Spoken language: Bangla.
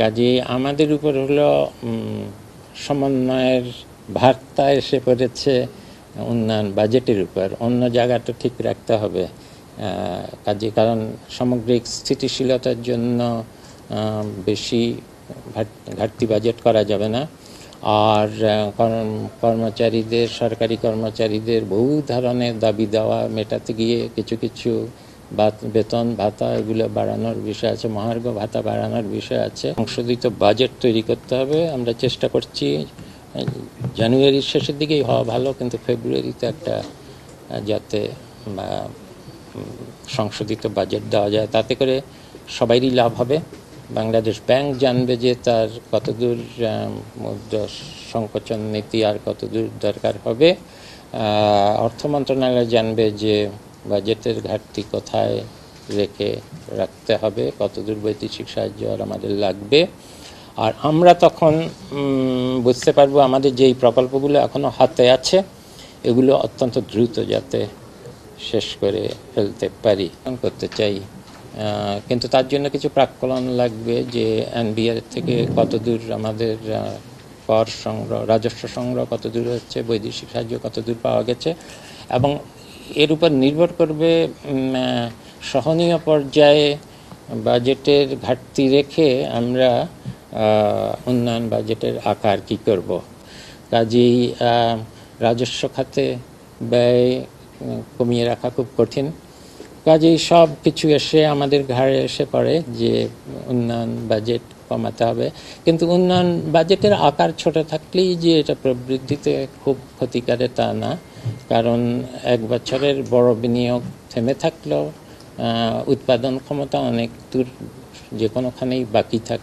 কাজেই আমাদের উপর হলো সমন্বয়ের ভারটা এসে পড়েছে উন্নয়ন বাজেটের উপর। অন্য জায়গাটা ঠিক রাখতে হবে কাজে, কারণ সামগ্রিক স্থিতিশীলতার জন্য বেশি ঘাটতি বাজেট করা যাবে না। আর কর্মচারীদের, সরকারি কর্মচারীদের বহু ধরনের দাবি দেওয়া মেটাতে গিয়ে কিছু কিছু বেতন ভাতা এগুলো বাড়ানোর বিষয় আছে, মহার্ঘ ভাতা বাড়ানোর বিষয় আছে। সংশোধিত বাজেট তৈরি করতে হবে। আমরা চেষ্টা করছি জানুয়ারির শেষের দিকেই হওয়া ভালো, কিন্তু ফেব্রুয়ারিতে একটা যাতে সংশোধিত বাজেট দেওয়া যায়, তাতে করে সবারই লাভ হবে। বাংলাদেশ ব্যাংক জানবে যে তার কতদূর মুদ্রা সংকোচন নীতি আর কতদূর দরকার হবে। অর্থ মন্ত্রণালয় জানবে যে বাজেটের ঘাটতি কোথায় রেখে রাখতে হবে, কতদূর বৈদেশিক সাহায্য আর আমাদের লাগবে। আর আমরা তখন বুঝতে পারবো আমাদের যেই প্রকল্পগুলো এখনও হাতে আছে এগুলো অত্যন্ত দ্রুত যাতে শেষ করে ফেলতে পারি করতে চাই। কিন্তু তার জন্য কিছু প্রাক্কলন লাগবে, যে এনবিআর থেকে কতদূর আমাদের কর সংগ্রহ, রাজস্ব সংগ্রহ কতদূর হচ্ছে, বৈদেশিক সাহায্য কতদূর পাওয়া গেছে, এবং এর উপর নির্ভর করবে সহনীয় পর্যায়ে বাজেটের ঘাটতি রেখে আমরা উন্নয়ন বাজেটের আকার কী করব। কাজেই রাজস্ব খাতে ব্যয় কমিয়ে রাখা খুব কঠিন। কাজেই সব কিছু এসে আমাদের ঘাড়ে এসে পড়ে যে উন্নয়ন বাজেট কমাতে হবে। কিন্তু উন্নয়ন বাজেটের আকার ছোট থাকলেই যে এটা প্রবৃদ্ধিতে খুব ক্ষতিকারে তা না, কারণ এক বছরের বড় বিনিয়োগ থেমে থাকলেও উৎপাদন ক্ষমতা অনেক দূর যে কোনোখানেই বাকি থাকে।